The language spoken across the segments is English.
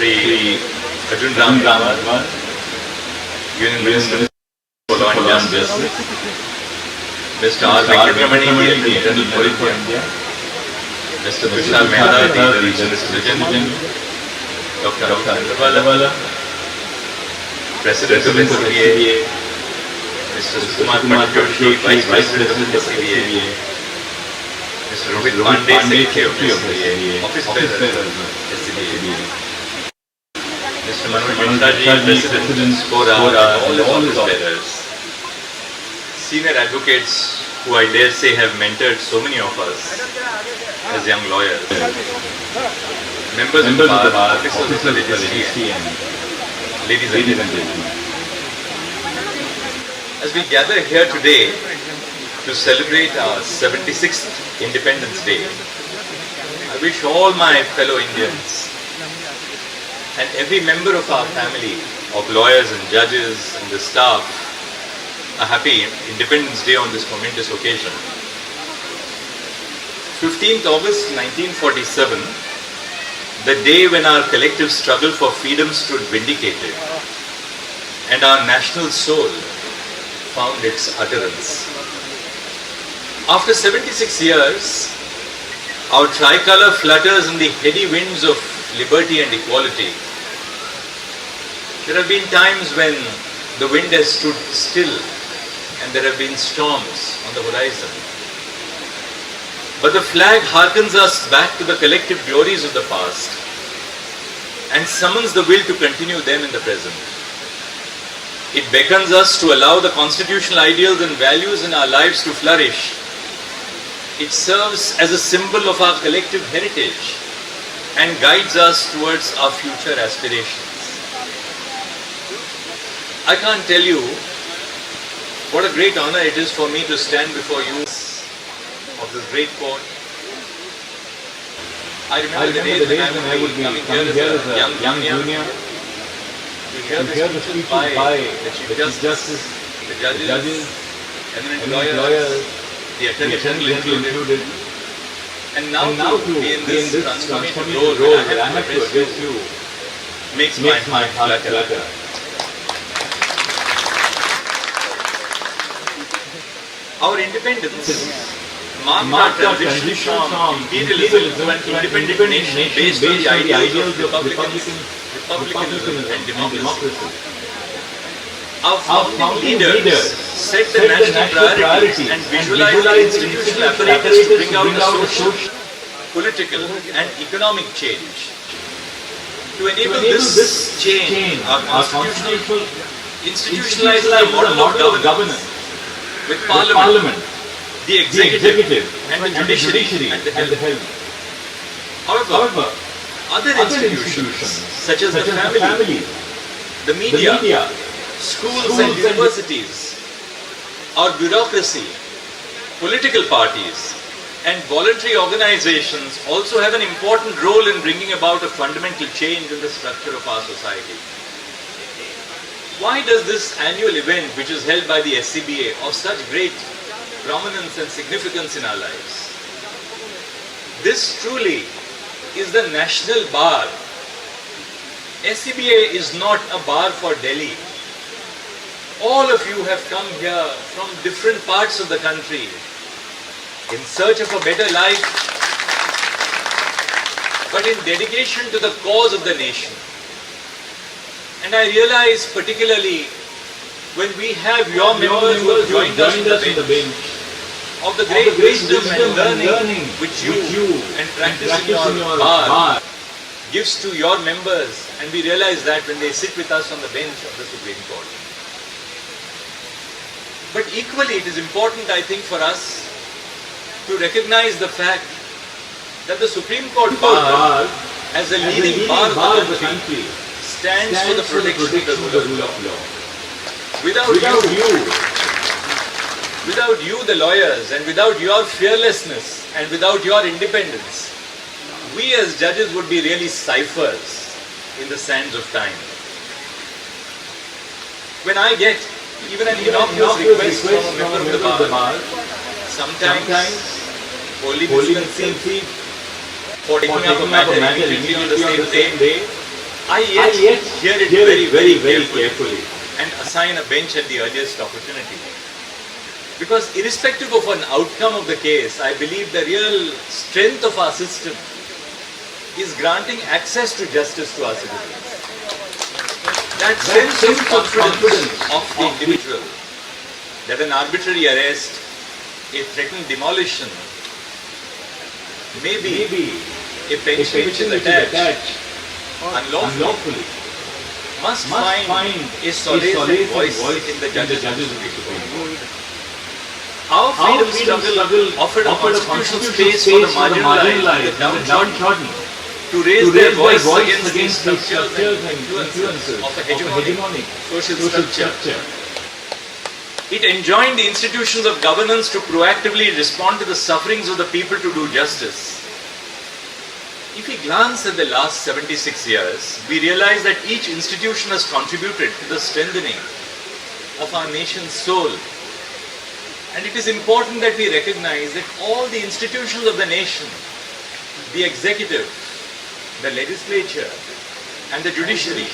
Shri Arjun Ram Raman, Union Minister for Law and Justice, Mr. R. Venkatramani, the Internal Police for India, Mr. Vishal Mehta, the Regional Surgeon, Dr. Chandrawala, President of the CJI, Mr. Sukumar Pandyoshi, Vice President of the CJI, Mr. Rohit Pandey, Secretary of the CJI, Office Bearer of the CJI, Mr. Manoj Mishraji, President, Skora, all the office bearers, senior advocates who I dare say have mentored so many of us as young lawyers, members of the bar, officers of the Judiciary, and ladies and gentlemen. As we gather here today to celebrate our 76th Independence Day, I wish all my fellow Indians and every member of our family of lawyers and judges and the staff a happy Independence Day on this momentous occasion. 15th August 1947, the day when our collective struggle for freedom stood vindicated and our national soul found its utterance. After 76 years, our tricolour flutters in the heady winds of liberty and equality. There have been times when the wind has stood still and there have been storms on the horizon. But the flag hearkens us back to the collective glories of the past and summons the will to continue them in the present. It beckons us to allow the constitutional ideals and values in our lives to flourish. It serves as a symbol of our collective heritage and guides us towards our future aspirations. I can't tell you what a great honor it is for me to stand before you of this great court. I remember the days when I would be coming here as a young junior to hear the speeches by the Chief Justice, the judges, eminent lawyers, the Attorney General included. And now to be in this transformative role where I have to address you makes my heart flutter. Our independence marked our transition from imperialism to an independent nation based on the ideals of republicanism and democracy. Our founding leaders set the national priorities and visualized the institutional apparatus to bring out the social, political and economic change. To enable this change, our constitution institutionalized a model of governance with Parliament, the Executive and the Judiciary at the helm. However, other institutions such as the family, the media, schools and universities, our bureaucracy, political parties and voluntary organizations also have an important role in bringing about a fundamental change in the structure of our society. Why does this annual event, which is held by the SCBA, of such great prominence and significance in our lives? This truly is the national bar. SCBA is not a bar for Delhi. All of you have come here from different parts of the country in search of a better life, but in dedication to the cause of the nation. And I realize particularly when we have your members who have joined us on the bench, of the great wisdom and learning which you and practice in your bar gives to your members, and we realize that when they sit with us on the bench of the Supreme Court. But equally it is important, I think, for us to recognize the fact that the Supreme Court bar, as a leading bar of the country, stands for the protection of the rule of law. Without you, the lawyers, and without your fearlessness and without your independence, we as judges would be really ciphers in the sands of time. When I get even an innocuous request from a member of the bar, sometimes wholly misconceived for taking up a matter immediately on the same day, I yet hear it very carefully and assign a bench at the earliest opportunity. Because irrespective of an outcome of the case, I believe the real strength of our system is granting access to justice to our citizens. That sense of confidence of the individual, that an arbitrary arrest, a threatened demolition, maybe a pension which is attached unlawfully, must find a solace and voice in the judges of the Supreme Court. Our freedom struggle offered a constitutional space for the marginalized, the downtrodden, to raise their voice against these structures and influences of a hegemonic social structure. It enjoined the institutions of governance to proactively respond to the sufferings of the people to do justice. If we glance at the last 76 years, we realize that each institution has contributed to the strengthening of our nation's soul. And it is important that we recognize that all the institutions of the nation, the executive, the legislature, and the judiciary,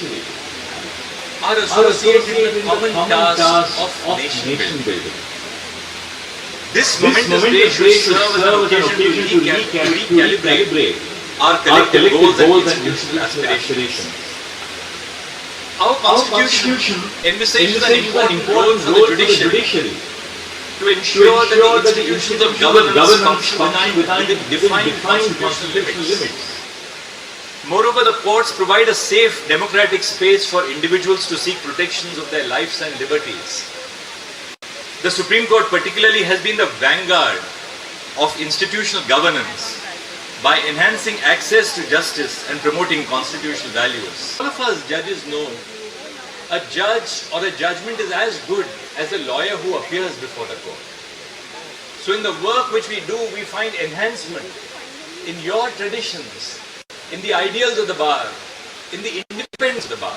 are associated with common tasks of nation building. This momentous day should serve as an occasion to recalibrate our collective goals and institutional aspirations. Our Constitution envisages an important role for the judiciary to ensure that the institutions of governance function within defined constitutional limits. Moreover, the courts provide a safe, democratic space for individuals to seek protections of their lives and liberties. The Supreme Court particularly has been the vanguard of institutional governance by enhancing access to justice and promoting constitutional values. All of us judges know a judge or a judgment is as good as a lawyer who appears before the court. So in the work which we do, we find enhancement in your traditions, in the ideals of the bar, in the independence of the bar.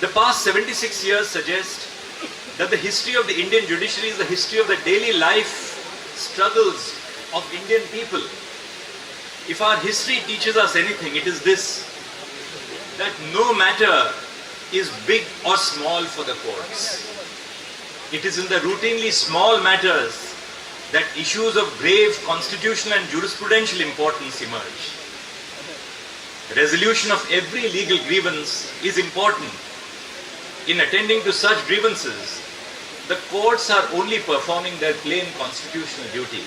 The past 76 years suggest that the history of the Indian judiciary is the history of the daily life struggles of Indian people. If our history teaches us anything, it is this, that no matter is big or small for the courts. It is in the routinely small matters that issues of grave constitutional and jurisprudential importance emerge. Resolution of every legal grievance is important. In attending to such grievances, the courts are only performing their plain constitutional duty.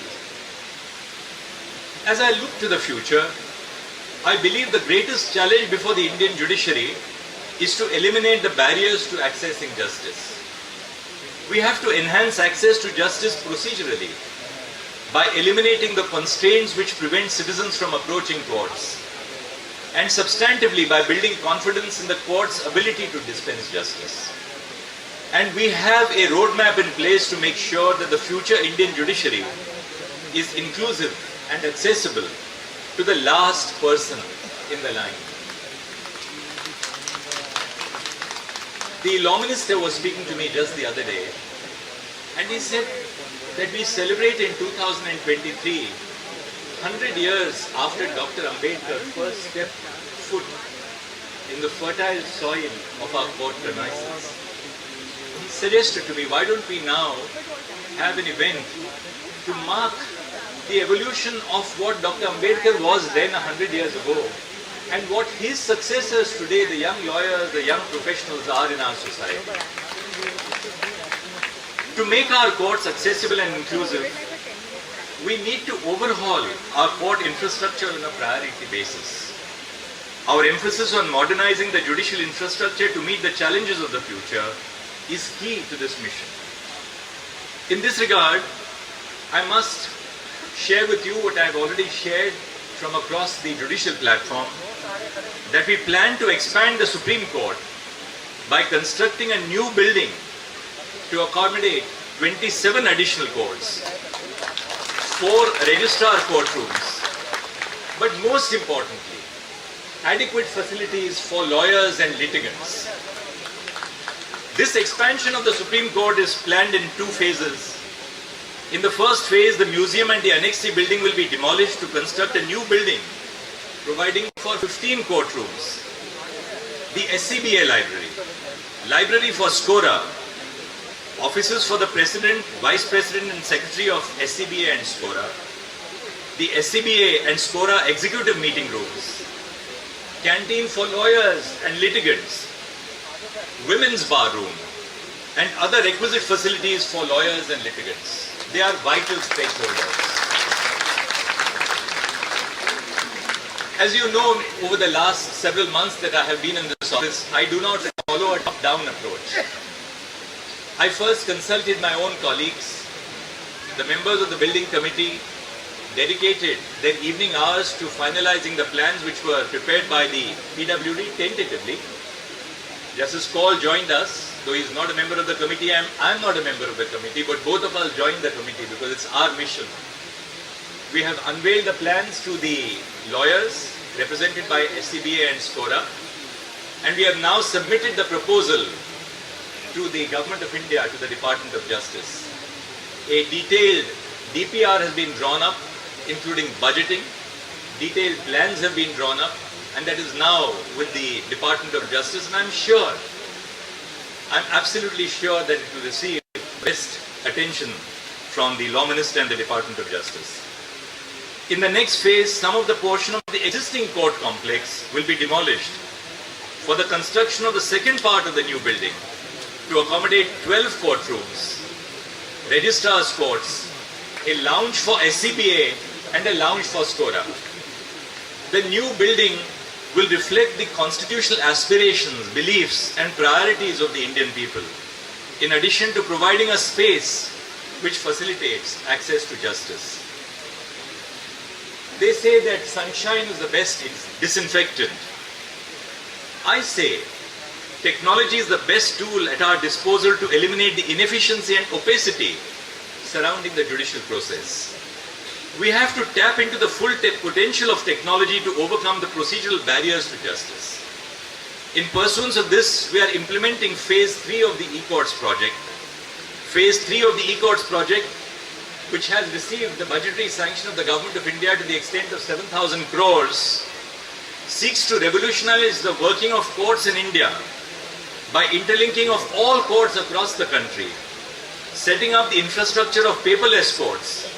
As I look to the future, I believe the greatest challenge before the Indian judiciary is to eliminate the barriers to accessing justice. We have to enhance access to justice procedurally by eliminating the constraints which prevent citizens from approaching courts, and substantively by building confidence in the court's ability to dispense justice. And we have a roadmap in place to make sure that the future Indian judiciary is inclusive and accessible to the last person in the line. The law minister was speaking to me just the other day, and he said that we celebrate in 2023 100 years after Dr. Ambedkar first stepped foot in the fertile soil of our court premises. He suggested to me, why don't we now have an event to mark the evolution of what Dr. Ambedkar was then 100 years ago, and what his successors today, the young lawyers, the young professionals, are in our society. To make our courts accessible and inclusive, we need to overhaul our court infrastructure on a priority basis. Our emphasis on modernizing the judicial infrastructure to meet the challenges of the future is key to this mission. In this regard, I must share with you what I have already shared from across the judicial platform, that we plan to expand the Supreme Court by constructing a new building to accommodate 27 additional courts, 4 registrar courtrooms, but most importantly, adequate facilities for lawyers and litigants. This expansion of the Supreme Court is planned in 2 phases. In the first phase, the museum and the Annexi building will be demolished to construct a new building, providing for 15 courtrooms the SCBA library, library for SCORA, offices for the President, Vice President and Secretary of SCBA and SCORA, the SCBA and SCORA executive meeting rooms, canteen for lawyers and litigants, women's bar room, and other requisite facilities for lawyers and litigants. They are vital stakeholders. As you know, over the last several months that I have been in this office, I do not follow a top-down approach. I first consulted my own colleagues. The members of the building committee dedicated their evening hours to finalizing the plans which were prepared by the PWD tentatively. Justice Kaul joined us, though he is not a member of the committee. I'm not a member of the committee, but both of us joined the committee because it's our mission. We have unveiled the plans to the lawyers represented by SCBA and SCORA, and we have now submitted the proposal to the Government of India, to the Department of Justice. A detailed DPR has been drawn up, including budgeting. Detailed plans have been drawn up, and that is now with the Department of Justice, and I'm absolutely sure that it will receive best attention from the Law Minister and the Department of Justice. In the next phase, some of the portion of the existing court complex will be demolished for the construction of the second part of the new building to accommodate 12 courtrooms, registrar's courts, a lounge for SCBA and a lounge for SCORA. The new building will reflect the constitutional aspirations, beliefs and priorities of the Indian people, in addition to providing a space which facilitates access to justice. They say that sunshine is the best disinfectant. I say technology is the best tool at our disposal to eliminate the inefficiency and opacity surrounding the judicial process. We have to tap into the full potential of technology to overcome the procedural barriers to justice. In pursuance of this, we are implementing Phase 3 of the e-courts project. Phase 3 of the e-courts project, which has received the budgetary sanction of the Government of India to the extent of 7,000 crores, seeks to revolutionize the working of courts in India by interlinking of all courts across the country, setting up the infrastructure of paperless courts,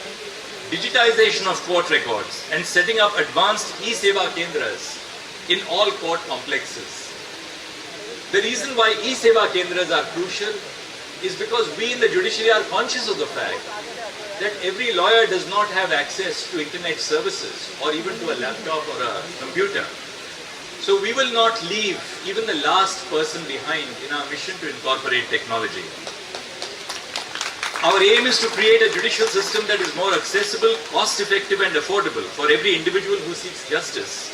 digitization of court records, and setting up advanced e-Seva Kendras in all court complexes. The reason why e-Seva Kendras are crucial is because we in the judiciary are conscious of the fact that every lawyer does not have access to internet services or even to a laptop or a computer. So we will not leave even the last person behind in our mission to incorporate technology. Our aim is to create a judicial system that is more accessible, cost-effective and affordable for every individual who seeks justice.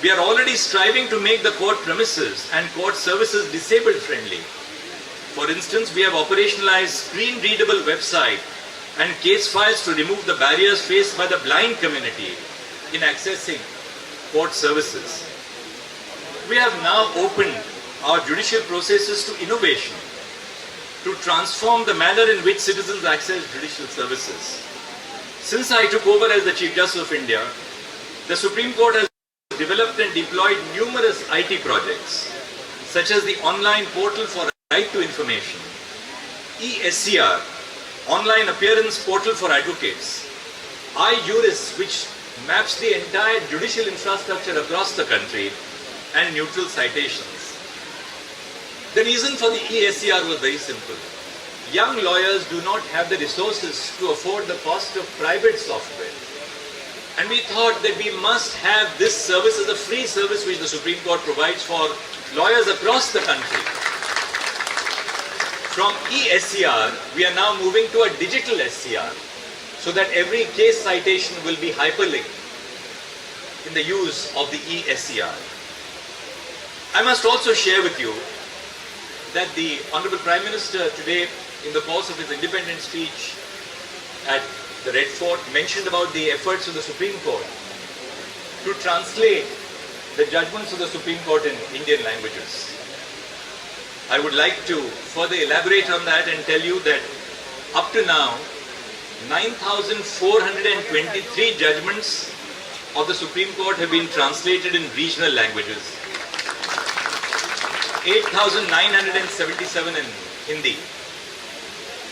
We are already striving to make the court premises and court services disabled-friendly. For instance, we have operationalized screen-readable website and case files to remove the barriers faced by the blind community in accessing court services. We have now opened our judicial processes to innovation, to transform the manner in which citizens access judicial services. Since I took over as the Chief Justice of India, the Supreme Court has developed and deployed numerous IT projects, such as the online portal for right to information, e-SCR, online appearance portal for advocates, iJuris, which maps the entire judicial infrastructure across the country, and neutral citations. The reason for the e-SCR was very simple. Young lawyers do not have the resources to afford the cost of private software. And we thought that we must have this service as a free service which the Supreme Court provides for lawyers across the country. From e-SCR, we are now moving to a digital SCR, so that every case citation will be hyperlinked in the use of the e-SCR. I must also share with you that the Honorable Prime Minister today, in the course of his independence speech at the Red Fort, mentioned about the efforts of the Supreme Court to translate the judgments of the Supreme Court in Indian languages. I would like to further elaborate on that and tell you that up to now, 9,423 judgments of the Supreme Court have been translated in regional languages. 8,977 in Hindi.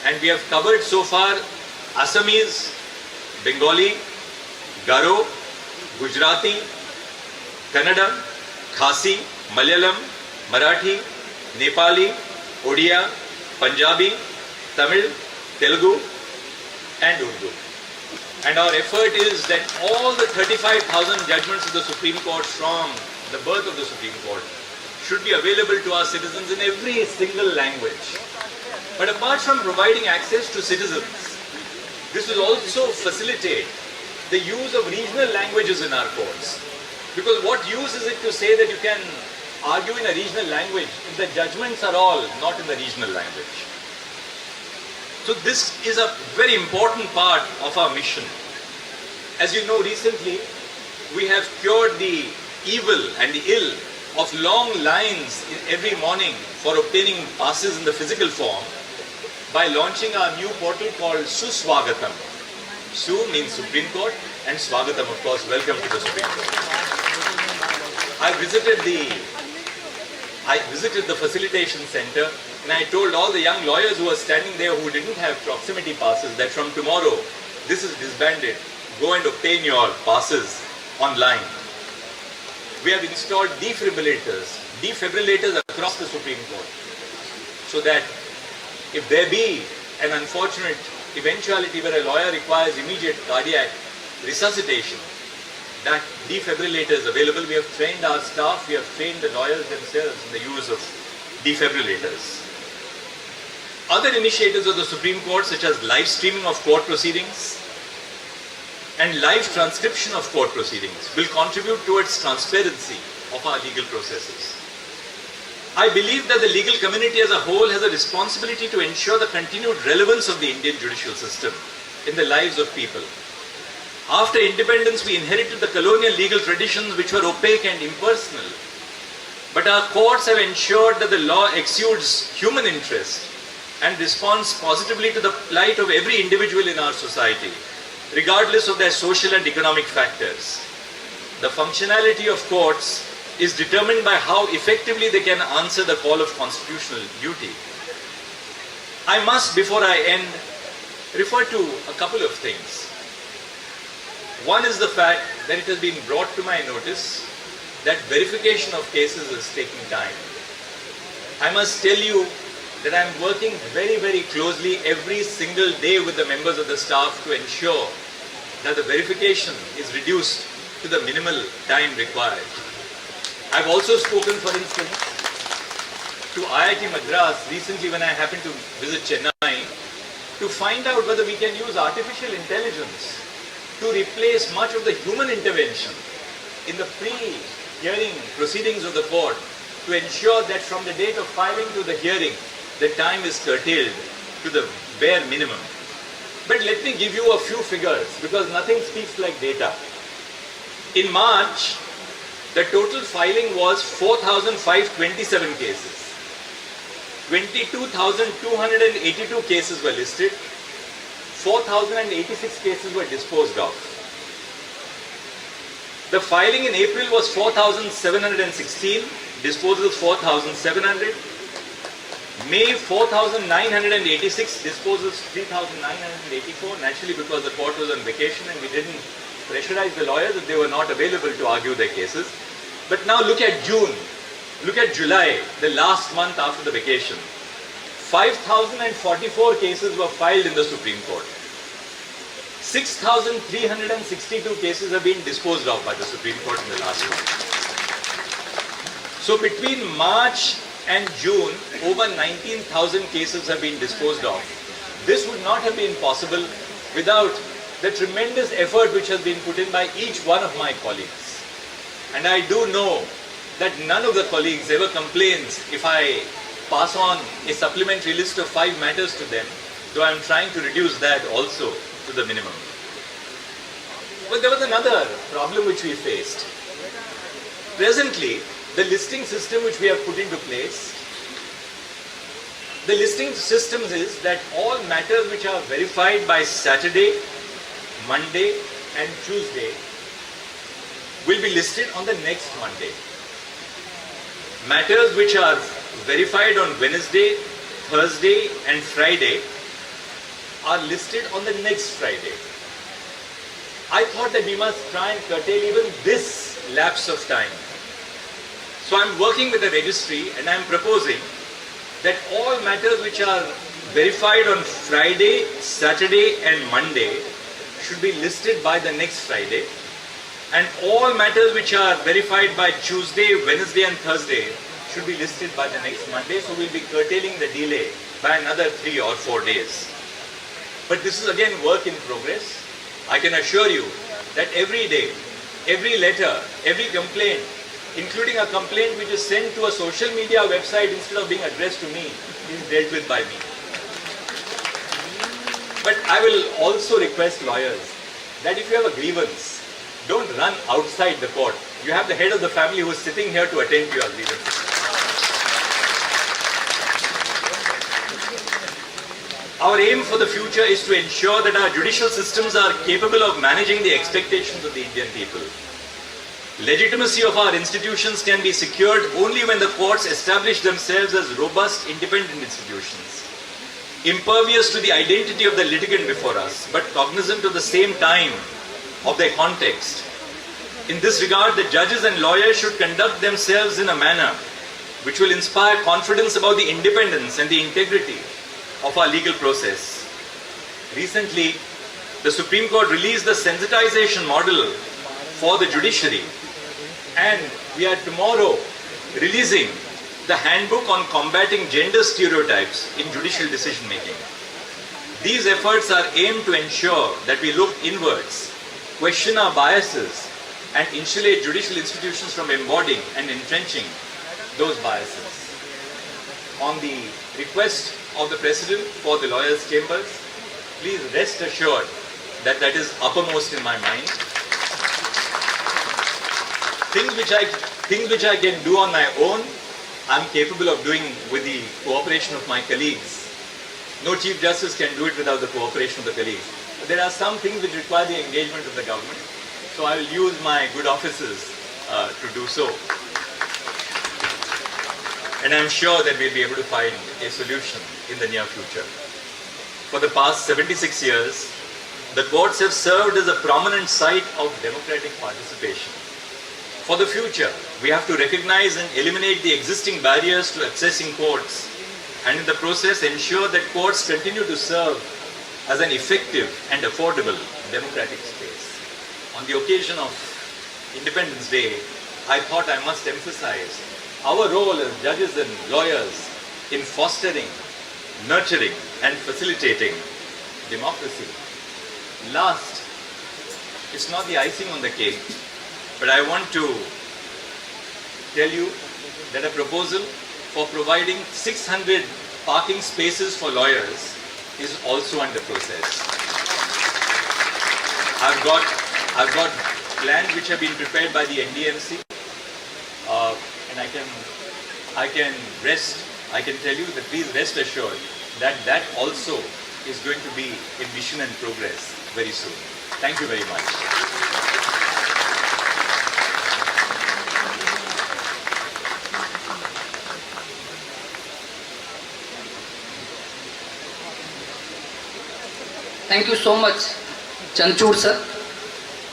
And we have covered so far Assamese, Bengali, Garo, Gujarati, Kannada, Khasi, Malayalam, Marathi, Nepali, Odia, Punjabi, Tamil, Telugu and Urdu. And our effort is that all the 35,000 judgments of the Supreme Court from the birth of the Supreme Court should be available to our citizens in every single language. But apart from providing access to citizens, this will also facilitate the use of regional languages in our courts. Because what use is it to say that you can argue in a regional language if the judgments are all not in the regional language? So this is a very important part of our mission. As you know, recently we have cured the evil and the ill of long lines every morning for obtaining passes in the physical form by launching our new portal called Suswagatam. Su means Supreme Court and Swagatam, of course, welcome to the Supreme Court. I visited the facilitation center and I told all the young lawyers who were standing there who didn't have proximity passes that from tomorrow this is disbanded. Go and obtain your passes online. We have installed defibrillators across the Supreme Court so that if there be an unfortunate eventuality where a lawyer requires immediate cardiac resuscitation, that defibrillator is available. We have trained our staff, we have trained the lawyers themselves in the use of defibrillators. Other initiatives of the Supreme Court such as live streaming of court proceedings and live transcription of court proceedings will contribute towards transparency of our legal processes. I believe that the legal community as a whole has a responsibility to ensure the continued relevance of the Indian judicial system in the lives of people. After independence, we inherited the colonial legal traditions which were opaque and impersonal. But our courts have ensured that the law exudes human interest and responds positively to the plight of every individual in our society, regardless of their social and economic factors. The functionality of courts is determined by how effectively they can answer the call of constitutional duty. I must, before I end, refer to a couple of things. One is the fact that it has been brought to my notice that verification of cases is taking time. I must tell you that I am working very, very closely every single day with the members of the staff to ensure that the verification is reduced to the minimal time required. I've also spoken, for instance, to IIT Madras recently when I happened to visit Chennai to find out whether we can use artificial intelligence to replace much of the human intervention in the pre-hearing proceedings of the court to ensure that from the date of filing to the hearing, the time is curtailed to the bare minimum. But let me give you a few figures because nothing speaks like data. In March, the total filing was 4,527 cases. 22,282 cases were listed. 4,086 cases were disposed of. The filing in April was 4,716, disposals 4,700. May 4,986, disposals 3,984, naturally because the court was on vacation and we didn't pressurize the lawyers if they were not available to argue their cases. But now look at June, look at July, the last month after the vacation. 5,044 cases were filed in the Supreme Court. 6,362 cases have been disposed of by the Supreme Court in the last month. So between March and June, over 19,000 cases have been disposed of. This would not have been possible without the tremendous effort which has been put in by each one of my colleagues. And I do know that none of the colleagues ever complains if I pass on a supplementary list of 5 matters to them, though I am trying to reduce that also to the minimum. But there was another problem which we faced. Presently, the listing system which we have put into place, the listing systems is that all matters which are verified by Saturday, Monday and Tuesday will be listed on the next Monday. Matters which are verified on Wednesday, Thursday and Friday are listed on the next Friday. I thought that we must try and curtail even this lapse of time. So I'm working with the registry and I'm proposing that all matters which are verified on Friday, Saturday and Monday should be listed by the next Friday, and all matters which are verified by Tuesday, Wednesday and Thursday should be listed by the next Monday. So we'll be curtailing the delay by another 3 or 4 days. But this is again work in progress. I can assure you that every day, every letter, every complaint, including a complaint which is sent to a social media website instead of being addressed to me, is dealt with by me. But I will also request lawyers that if you have a grievance, don't run outside the court. You have the head of the family who is sitting here to attend to your grievances. Our aim for the future is to ensure that our judicial systems are capable of managing the expectations of the Indian people. Legitimacy of our institutions can be secured only when the courts establish themselves as robust, independent institutions, impervious to the identity of the litigant before us, but cognizant of the same time of their context. In this regard, the judges and lawyers should conduct themselves in a manner which will inspire confidence about the independence and the integrity of our legal process. Recently, the Supreme Court released the sensitization model for the judiciary, and we are tomorrow releasing the handbook on combating gender stereotypes in judicial decision making. These efforts are aimed to ensure that we look inwards, question our biases, and insulate judicial institutions from embodying and entrenching those biases. On the request of the President for the lawyers' chambers, please rest assured that that is uppermost in my mind. Things which I can do on my own, I'm capable of doing with the cooperation of my colleagues. No Chief Justice can do it without the cooperation of the colleagues. But there are some things which require the engagement of the government, so I will use my good offices to do so. And I'm sure that we'll be able to find a solution in the near future. For the past 76 years, the courts have served as a prominent site of democratic participation. For the future, we have to recognize and eliminate the existing barriers to accessing courts, and in the process ensure that courts continue to serve as an effective and affordable democratic space. On the occasion of Independence Day, I thought I must emphasize our role as judges and lawyers in fostering, nurturing and facilitating democracy. Last, it's not the icing on the cake, but I want to tell you that a proposal for providing 600 parking spaces for lawyers is also under process. I've got plans which have been prepared by the NDMC, and I can tell you that please rest assured that that also is going to be a mission and progress very soon. Thank you very much. Thank you so much, Chandrachud sir.